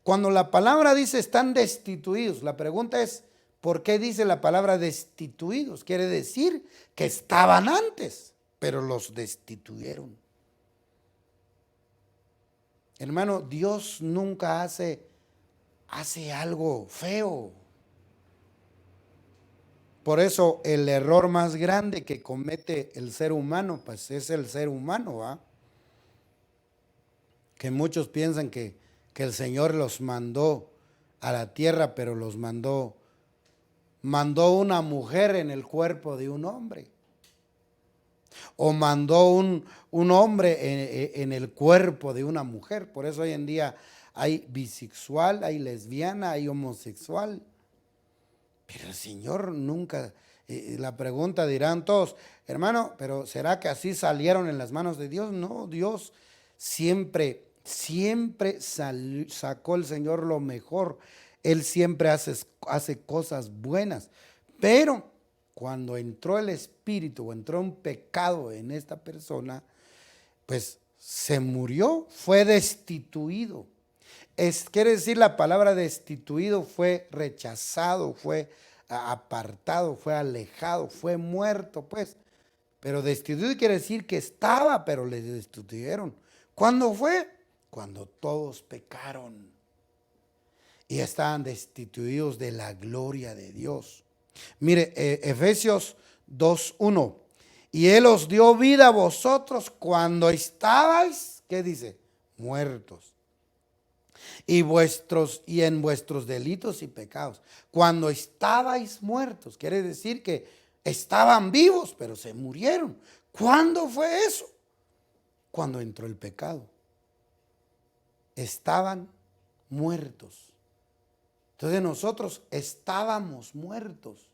Cuando la palabra dice están destituidos, la pregunta es, ¿por qué dice la palabra destituidos? Quiere decir que estaban antes, pero los destituyeron. Hermano, Dios nunca hace algo feo. Por eso el error más grande que comete el ser humano, pues es el ser humano, ¿va? Que muchos piensan que el Señor los mandó a la tierra, pero los mandó una mujer en el cuerpo de un hombre. O mandó un hombre en el cuerpo de una mujer. Por eso hoy en día hay bisexual, hay lesbiana, hay homosexual. Pero el Señor nunca, la pregunta dirán todos, hermano, pero ¿será que así salieron en las manos de Dios? No, Dios siempre sacó el Señor lo mejor. Él siempre hace cosas buenas. Pero cuando entró el espíritu o entró un pecado en esta persona, pues se murió, fue destituido. Quiere decir la palabra destituido, fue rechazado, fue apartado, fue alejado, fue muerto, pues. Pero destituido quiere decir que estaba, pero le destituyeron. ¿Cuándo fue? Cuando todos pecaron y estaban destituidos de la gloria de Dios. Mire, Efesios 2:1. Y Él os dio vida a vosotros cuando estabais, ¿qué dice? Muertos. Y en vuestros delitos y pecados. Cuando estabais muertos, quiere decir que estaban vivos, pero se murieron. ¿Cuándo fue eso? Cuando entró el pecado. Estaban muertos. Entonces nosotros estábamos muertos.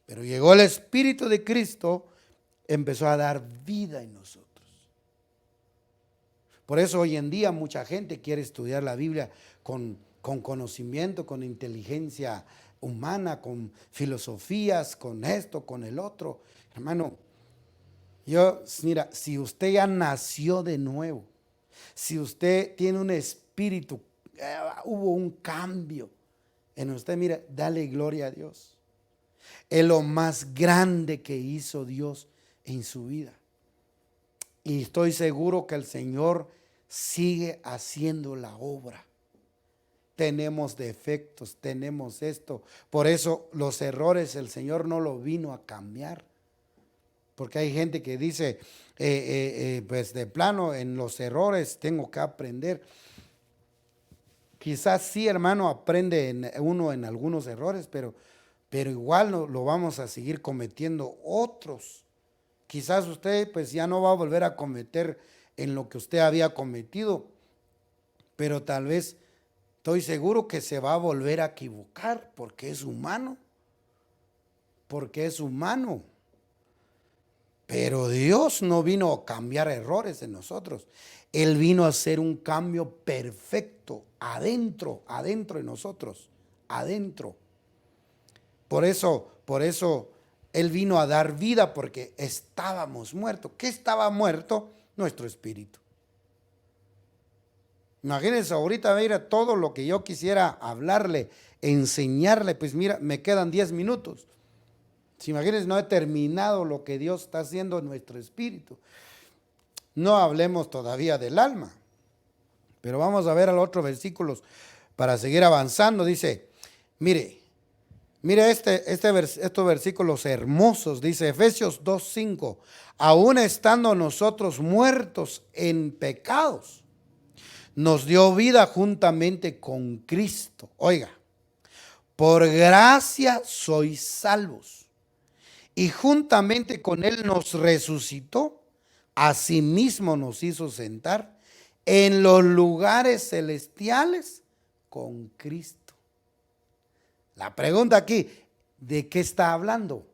Pero llegó el Espíritu de Cristo, empezó a dar vida en nosotros. Por eso hoy en día mucha gente quiere estudiar la Biblia con conocimiento, con inteligencia humana, con filosofías, con esto, con el otro. Hermano, Mira, si usted ya nació de nuevo, si usted tiene un espíritu, hubo un cambio en usted, mira, dale gloria a Dios. Es lo más grande que hizo Dios en su vida. Y estoy seguro que el Señor sigue haciendo la obra. Tenemos defectos, tenemos esto. Por eso los errores el Señor no lo vino a cambiar. Porque hay gente que dice, pues de plano en los errores tengo que aprender. Quizás sí, hermano, aprende uno en algunos errores, pero igual no, lo vamos a seguir cometiendo otros. Quizás usted pues ya no va a volver a cometer en lo que usted había cometido, pero tal vez estoy seguro que se va a volver a equivocar porque es humano, porque es humano. Pero Dios no vino a cambiar errores en nosotros. Él vino a hacer un cambio perfecto adentro de nosotros, adentro. Por eso Él vino a dar vida porque estábamos muertos. ¿Qué estaba muerto? Nuestro espíritu. Imagínense ahorita, mira, todo lo que yo quisiera hablarle, enseñarle, pues mira, me quedan 10 minutos. Si imagínense, no he terminado lo que Dios está haciendo en nuestro espíritu. No hablemos todavía del alma, pero vamos a ver a los otros versículos para seguir avanzando. Dice, mire estos versículos hermosos. Dice Efesios 2:5, aún estando nosotros muertos en pecados, nos dio vida juntamente con Cristo. Oiga, por gracia sois salvos. Y juntamente con Él nos resucitó, asimismo nos hizo sentar en los lugares celestiales con Cristo. La pregunta aquí, ¿de qué está hablando?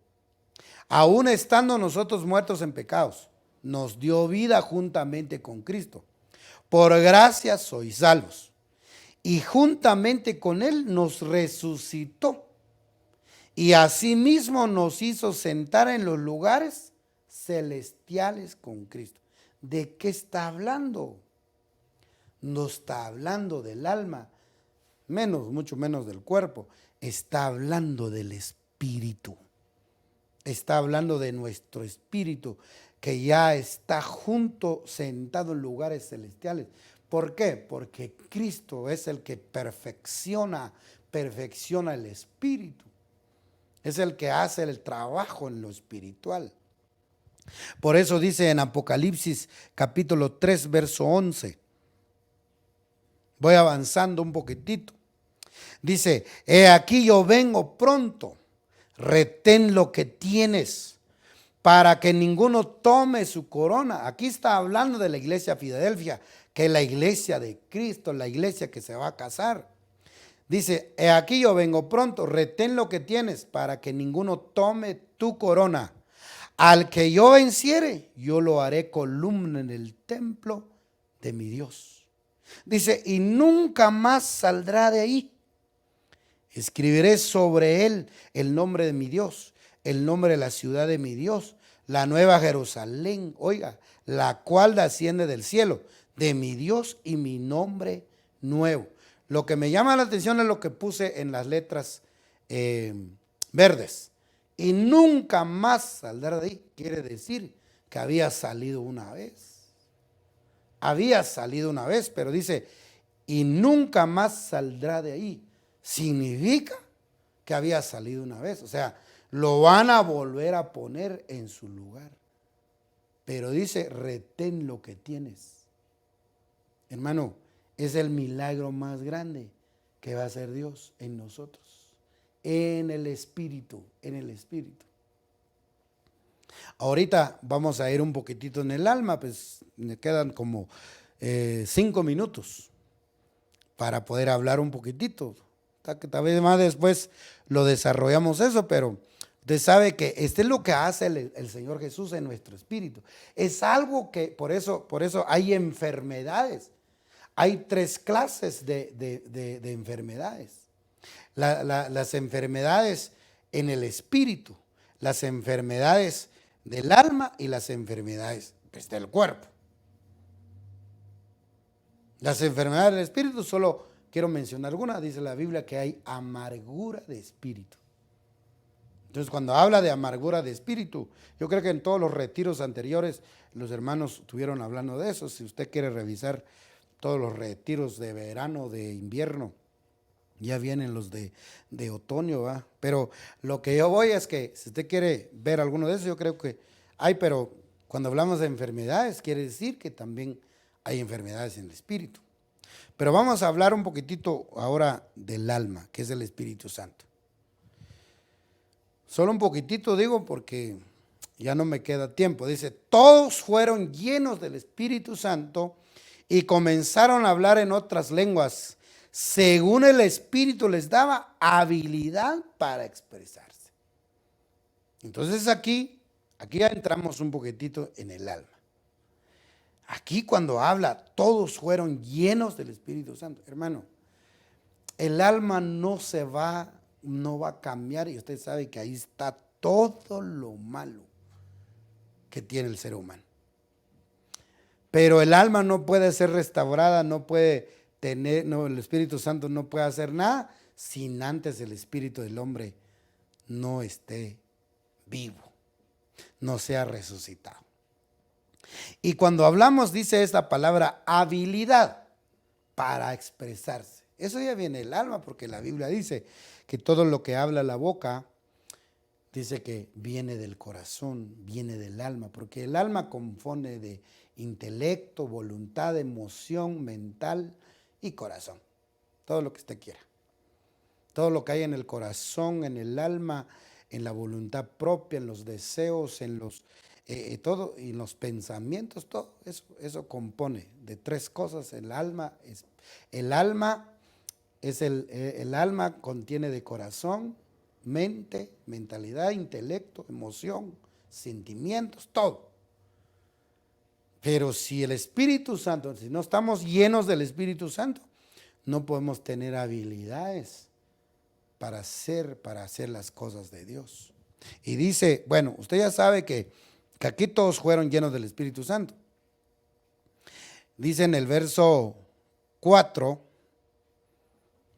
Aún estando nosotros muertos en pecados, nos dio vida juntamente con Cristo. Por gracia sois salvos. Y juntamente con Él nos resucitó. Y asimismo nos hizo sentar en los lugares celestiales con Cristo. ¿De qué está hablando? No está hablando del alma, mucho menos del cuerpo. Está hablando del espíritu. Está hablando de nuestro espíritu que ya está junto, sentado en lugares celestiales. ¿Por qué? Porque Cristo es el que perfecciona el espíritu. Es el que hace el trabajo en lo espiritual. Por eso dice en Apocalipsis capítulo 3, verso 11. Voy avanzando un poquitito. Dice, he aquí yo vengo pronto, retén lo que tienes, para que ninguno tome su corona. Aquí está hablando de la iglesia Filadelfia, que es la iglesia de Cristo, la iglesia que se va a casar. Dice, he aquí yo vengo pronto, retén lo que tienes para que ninguno tome tu corona. Al que yo venciere, yo lo haré columna en el templo de mi Dios. Dice, y nunca más saldrá de ahí. Escribiré sobre él el nombre de mi Dios, el nombre de la ciudad de mi Dios, la nueva Jerusalén, oiga, la cual desciende del cielo, de mi Dios y mi nombre nuevo. Lo que me llama la atención es lo que puse en las letras verdes. Y nunca más saldrá de ahí. Quiere decir que había salido una vez. Había salido una vez, pero dice, y nunca más saldrá de ahí. Significa que había salido una vez. O sea, lo van a volver a poner en su lugar. Pero dice, retén lo que tienes. Hermano, es el milagro más grande que va a hacer Dios en nosotros, en el espíritu, en el espíritu. Ahorita vamos a ir un poquitito en el alma, pues me quedan como 5 minutos para poder hablar un poquitito. Tal vez más después lo desarrollamos eso, pero usted sabe que este es lo que hace el Señor Jesús en nuestro espíritu. Es algo que, por eso hay enfermedades. Hay 3 clases de enfermedades. Las enfermedades en el espíritu, las enfermedades del alma y las enfermedades pues, del cuerpo. Las enfermedades del espíritu, solo quiero mencionar algunas. Dice la Biblia que hay amargura de espíritu. Entonces, cuando habla de amargura de espíritu, yo creo que en todos los retiros anteriores los hermanos estuvieron hablando de eso. Si usted quiere revisar todos los retiros de verano, de invierno, ya vienen los de otoño, ¿va? Pero lo que yo voy es que si usted quiere ver alguno de esos, yo creo que hay, pero cuando hablamos de enfermedades, quiere decir que también hay enfermedades en el espíritu. Pero vamos a hablar un poquitito ahora del alma, que es el Espíritu Santo. Solo un poquitito digo porque ya no me queda tiempo. Dice, todos fueron llenos del Espíritu Santo y comenzaron a hablar en otras lenguas, según el Espíritu les daba habilidad para expresarse. Entonces aquí ya entramos un poquitito en el alma. Aquí cuando habla, todos fueron llenos del Espíritu Santo. Hermano, el alma no va a cambiar y usted sabe que ahí está todo lo malo que tiene el ser humano. Pero el alma no puede ser restaurada, el Espíritu Santo no puede hacer nada sin antes el espíritu del hombre no esté vivo, no sea resucitado. Y cuando hablamos, dice esta palabra, habilidad para expresarse. Eso ya viene del alma, porque la Biblia dice que todo lo que habla la boca, dice que viene del corazón, viene del alma, porque el alma compone de intelecto, voluntad, emoción, mental y corazón. Todo lo que usted quiera. Todo lo que hay en el corazón, en el alma, en la voluntad propia, en los deseos, en los pensamientos, todo eso compone de tres cosas. El alma contiene de corazón, mente, mentalidad, intelecto, emoción, sentimientos, todo. Pero si el Espíritu Santo, si no estamos llenos del Espíritu Santo, no podemos tener habilidades para hacer las cosas de Dios. Y dice, bueno, usted ya sabe que aquí todos fueron llenos del Espíritu Santo. Dice en el verso 4,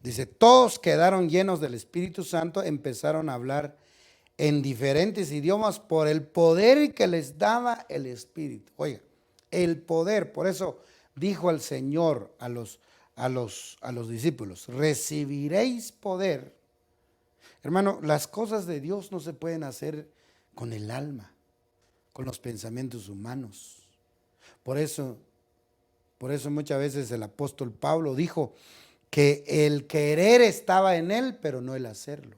dice, todos quedaron llenos del Espíritu Santo, empezaron a hablar en diferentes idiomas por el poder que les daba el Espíritu. Oiga, el poder, por eso dijo el Señor a los discípulos, recibiréis poder. Hermano, las cosas de Dios no se pueden hacer con el alma, con los pensamientos humanos. Por eso muchas veces el apóstol Pablo dijo que el querer estaba en él, pero no el hacerlo.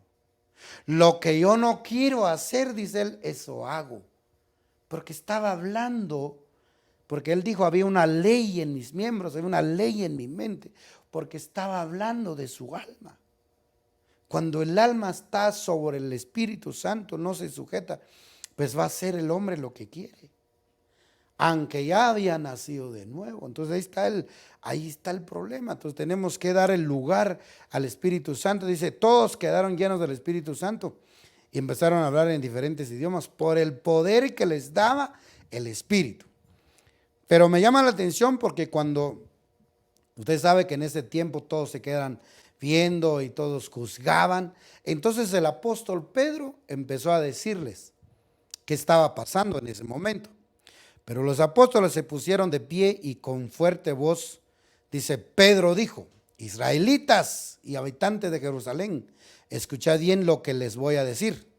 Lo que yo no quiero hacer, dice él, eso hago. Porque estaba hablando, porque él dijo, había una ley en mis miembros, había una ley en mi mente, porque estaba hablando de su alma. Cuando el alma está sobre el Espíritu Santo, no se sujeta, pues va a hacer el hombre lo que quiere, aunque ya había nacido de nuevo. Entonces ahí está el problema. Entonces tenemos que dar el lugar al Espíritu Santo. Dice, todos quedaron llenos del Espíritu Santo y empezaron a hablar en diferentes idiomas por el poder que les daba el Espíritu. Pero me llama la atención porque cuando usted sabe que en ese tiempo todos se quedan viendo y todos juzgaban, entonces el apóstol Pedro empezó a decirles qué estaba pasando en ese momento. Pero los apóstoles se pusieron de pie y con fuerte voz, dice, Pedro dijo, israelitas y habitantes de Jerusalén, escuchad bien lo que les voy a decir.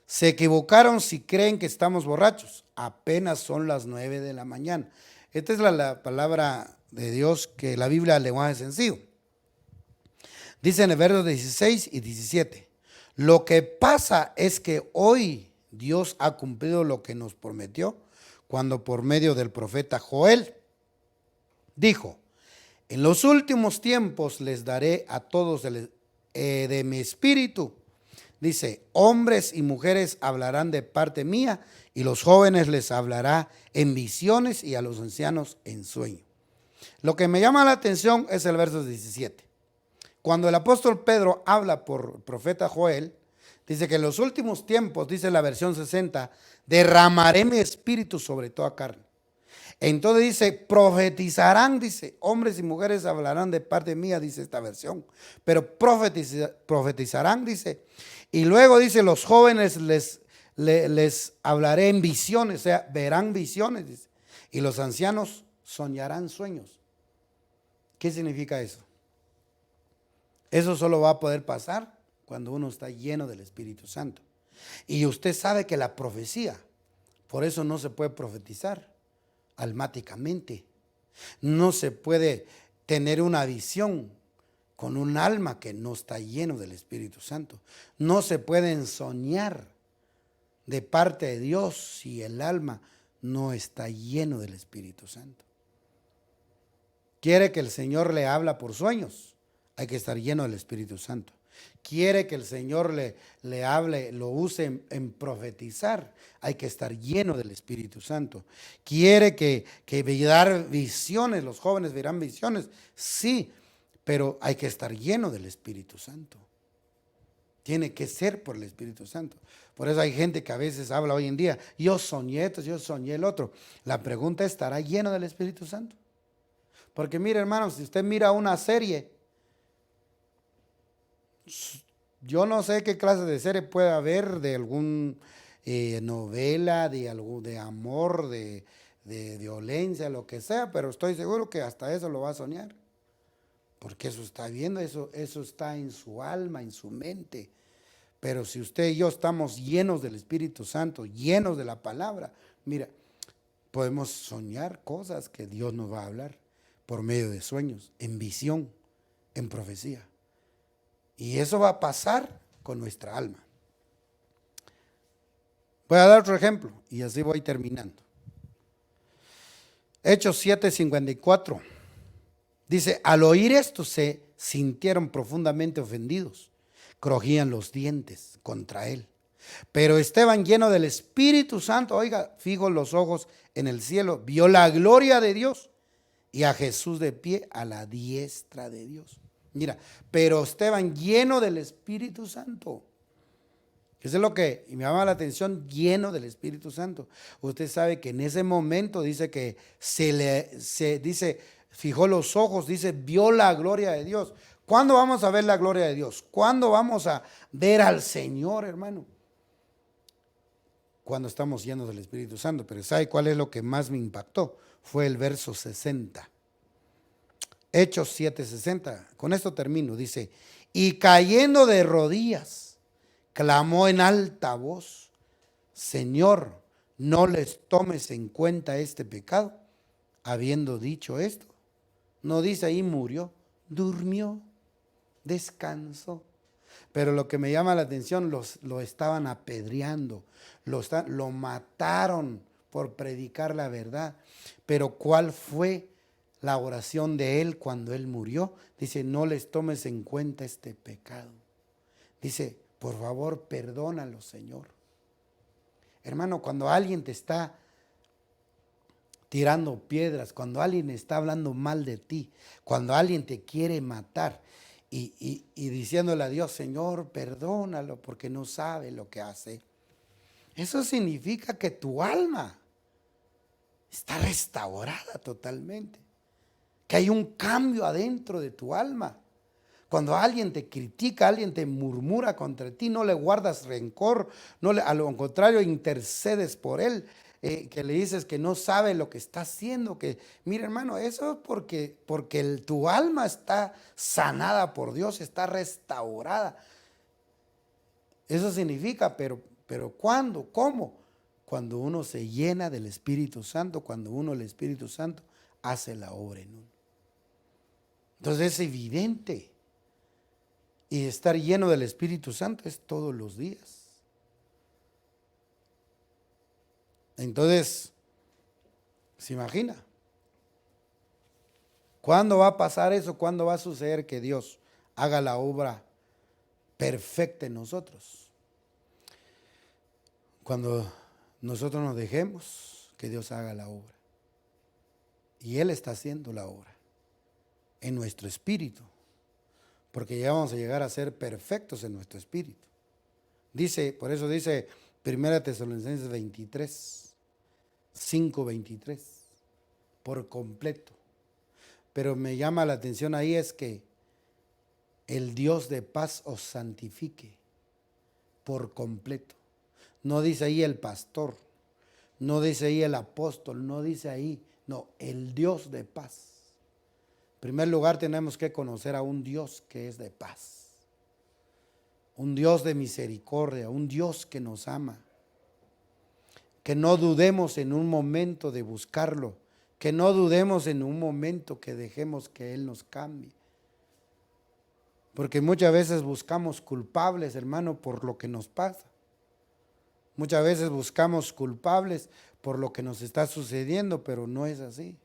Se equivocaron si creen que estamos borrachos. Apenas son las 9 de la mañana. Esta es la palabra de Dios que la Biblia lenguaje sencillo. Dice en el verso 16 y 17. Lo que pasa es que hoy Dios ha cumplido lo que nos prometió cuando por medio del profeta Joel dijo, en los últimos tiempos les daré a todos de mi espíritu. Dice, hombres y mujeres hablarán de parte mía y los jóvenes les hablará en visiones y a los ancianos en sueño. Lo que me llama la atención es el verso 17. Cuando el apóstol Pedro habla por el profeta Joel, Dice que en los últimos tiempos, dice la versión 60, derramaré mi espíritu sobre toda carne. Entonces dice, profetizarán, dice, hombres y mujeres hablarán de parte mía, dice esta versión, pero profetizarán, dice, y luego dice, los jóvenes les hablaré en visiones, o sea, verán visiones, dice, y los ancianos soñarán sueños. ¿Qué significa eso? Eso solo va a poder pasar cuando uno está lleno del Espíritu Santo. Y usted sabe que la profecía, por eso no se puede profetizar almáticamente. No se puede tener una visión con un alma que no está lleno del Espíritu Santo. No se pueden soñar de parte de Dios si el alma no está lleno del Espíritu Santo. Quiere que el Señor le habla por sueños, hay que estar lleno del Espíritu Santo. Quiere que el Señor le hable, lo use en profetizar, hay que estar lleno del Espíritu Santo. Quiere que dar visiones, los jóvenes verán visiones, sí, pero hay que estar lleno del Espíritu Santo. Tiene que ser por el Espíritu Santo. Por eso hay gente que a veces habla hoy en día, yo soñé esto, yo soñé el otro. La pregunta es, ¿estará lleno del Espíritu Santo? Porque mire, hermanos, si usted mira una serie, yo no sé qué clase de serie puede haber, de algún novela, de amor, de violencia, lo que sea, pero estoy seguro que hasta eso lo va a soñar. Porque eso está viendo, eso está en su alma, en su mente. Pero si usted y yo estamos llenos del Espíritu Santo, llenos de la palabra, mira, podemos soñar cosas que Dios nos va a hablar por medio de sueños, en visión, en profecía. Y eso va a pasar con nuestra alma. Voy a dar otro ejemplo y así voy terminando. Hechos 7:54. Dice, al oír esto se sintieron profundamente ofendidos, crujían los dientes contra él. Pero Esteban, lleno del Espíritu Santo, oiga, fijo los ojos en el cielo, vio la gloria de Dios y a Jesús de pie a la diestra de Dios. Mira, pero Esteban, lleno del Espíritu Santo. Eso es lo que me llama la atención, lleno del Espíritu Santo. Usted sabe que en ese momento dice que dice, fijó los ojos, dice, vio la gloria de Dios. ¿Cuándo vamos a ver la gloria de Dios? ¿Cuándo vamos a ver al Señor, hermano? Cuando estamos llenos del Espíritu Santo. Pero ¿sabe cuál es lo que más me impactó? Fue el verso 60. Hechos 7:60. Con esto termino. Dice, y cayendo de rodillas, clamó en alta voz, Señor, no les tomes en cuenta este pecado. Habiendo dicho esto, no dice ahí murió, durmió, descansó. Pero lo que me llama la atención, lo estaban apedreando, lo mataron por predicar la verdad. Pero ¿cuál fue la oración de él cuando él murió? Dice, no les tomes en cuenta este pecado. Dice, por favor, perdónalo, Señor. Hermano, cuando alguien te está tirando piedras, cuando alguien está hablando mal de ti, cuando alguien te quiere matar y diciéndole a Dios, Señor, perdónalo porque no sabe lo que hace. Eso significa que tu alma está restaurada totalmente, que hay un cambio adentro de tu alma. Cuando alguien te critica, alguien te murmura contra ti, no le guardas rencor, a lo contrario, intercedes por él, que le dices que no sabe lo que está haciendo, que mira, hermano, eso es porque tu alma está sanada por Dios, está restaurada. Eso significa, pero ¿cuándo? ¿Cómo? Cuando uno se llena del Espíritu Santo, cuando el Espíritu Santo hace la obra en uno. Entonces es evidente. Y estar lleno del Espíritu Santo es todos los días. Entonces, ¿se imagina? ¿Cuándo va a pasar eso? ¿Cuándo va a suceder que Dios haga la obra perfecta en nosotros? Cuando nosotros nos dejemos que Dios haga la obra. Y Él está haciendo la obra en nuestro espíritu. Porque ya vamos a llegar a ser perfectos en nuestro espíritu. Dice, por eso dice 1 Tesalonicenses 23, 5:23, por completo. Pero me llama la atención ahí es que el Dios de paz os santifique por completo. No dice ahí el pastor, no dice ahí el apóstol, no dice ahí, no, el Dios de paz. En primer lugar tenemos que conocer a un Dios que es de paz, un Dios de misericordia, un Dios que nos ama. Que no dudemos en un momento de buscarlo, que no dudemos en un momento que dejemos que Él nos cambie. Porque muchas veces buscamos culpables, hermano, por lo que nos pasa. Muchas veces buscamos culpables por lo que nos está sucediendo, pero no es así.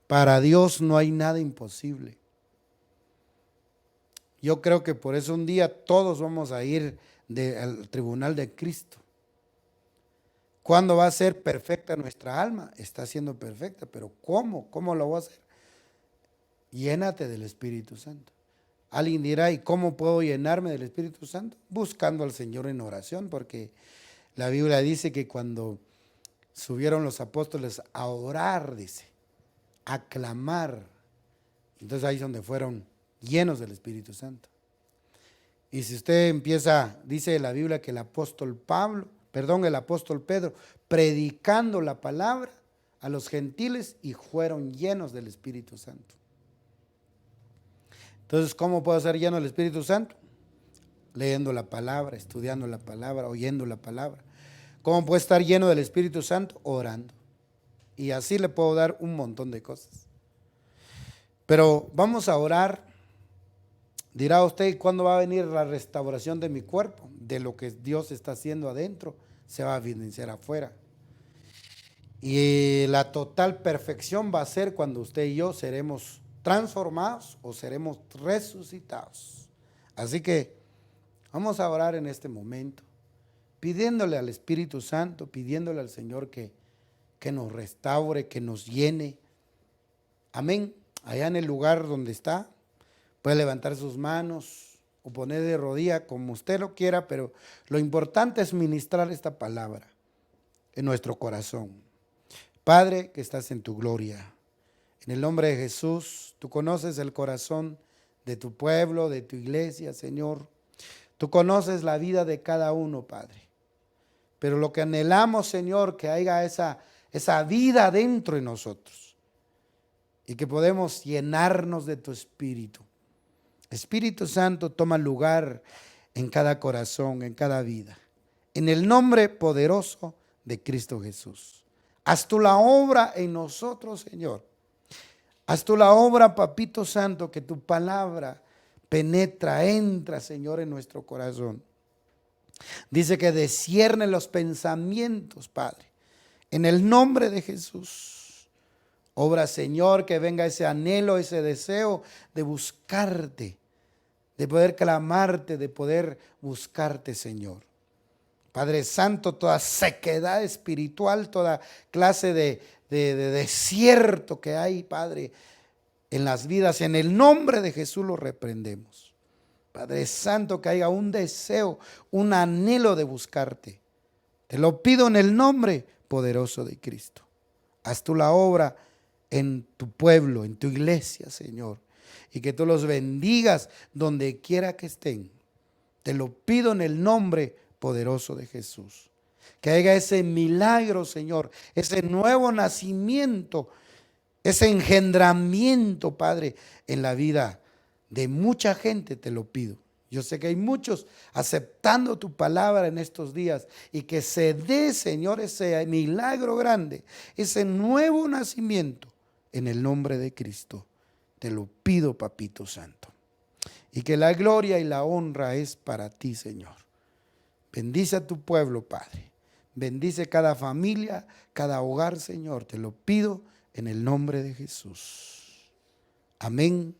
Para Dios no hay nada imposible. Yo creo que por eso un día todos vamos a ir al tribunal de Cristo. ¿Cuándo va a ser perfecta nuestra alma? Está siendo perfecta, pero ¿cómo? ¿Cómo lo va a hacer? Llénate del Espíritu Santo. Alguien dirá, ¿y cómo puedo llenarme del Espíritu Santo? Buscando al Señor en oración, porque la Biblia dice que cuando subieron los apóstoles a orar, dice, a clamar, entonces ahí es donde fueron llenos del Espíritu Santo. Y si usted empieza, dice la Biblia que el apóstol Pedro, predicando la palabra a los gentiles y fueron llenos del Espíritu Santo. Entonces, ¿cómo puedo ser lleno del Espíritu Santo? Leyendo la palabra, estudiando la palabra, oyendo la palabra. ¿Cómo puedo estar lleno del Espíritu Santo? Orando. Y así le puedo dar un montón de cosas. Pero vamos a orar. Dirá usted, ¿cuándo va a venir la restauración de mi cuerpo? De lo que Dios está haciendo adentro, se va a evidenciar afuera. Y la total perfección va a ser cuando usted y yo seremos transformados o seremos resucitados. Así que vamos a orar en este momento, pidiéndole al Espíritu Santo, pidiéndole al Señor que nos restaure, que nos llene. Amén. Allá en el lugar donde está, puede levantar sus manos o poner de rodilla como usted lo quiera, pero lo importante es ministrar esta palabra en nuestro corazón. Padre, que estás en tu gloria, en el nombre de Jesús, tú conoces el corazón de tu pueblo, de tu iglesia, Señor. Tú conoces la vida de cada uno, Padre. Pero lo que anhelamos, Señor, que haya esa vida dentro de nosotros y que podemos llenarnos de tu Espíritu. Espíritu Santo, toma lugar en cada corazón, en cada vida. En el nombre poderoso de Cristo Jesús. Haz tú la obra en nosotros, Señor. Haz tú la obra, Papito Santo, que tu palabra penetra, entra, Señor, en nuestro corazón. Dice que discierne los pensamientos, Padre. En el nombre de Jesús. Obra, Señor, que venga ese anhelo, ese deseo de buscarte, de poder clamarte, de poder buscarte, Señor. Padre Santo, toda sequedad espiritual, toda clase de desierto que hay, Padre, en las vidas, en el nombre de Jesús lo reprendemos. Padre Santo, que haya un deseo, un anhelo de buscarte. Te lo pido en el nombre poderoso de Cristo. Haz tú la obra en tu pueblo, en tu iglesia, Señor. Y que tú los bendigas donde quiera que estén. Te lo pido en el nombre poderoso de Jesús. Que haya ese milagro, Señor, ese nuevo nacimiento, ese engendramiento, Padre, en la vida de mucha gente, te lo pido. Yo sé que hay muchos aceptando tu palabra en estos días y que se dé, Señor, ese milagro grande, ese nuevo nacimiento en el nombre de Cristo. Te lo pido, Papito Santo. Y que la gloria y la honra es para ti, Señor. Bendice a tu pueblo, Padre. Bendice cada familia, cada hogar, Señor. Te lo pido en el nombre de Jesús. Amén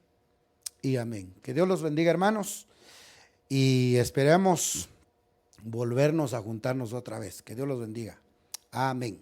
y amén. Que Dios los bendiga, hermanos. Y esperamos volvernos a juntarnos otra vez. Que Dios los bendiga. Amén.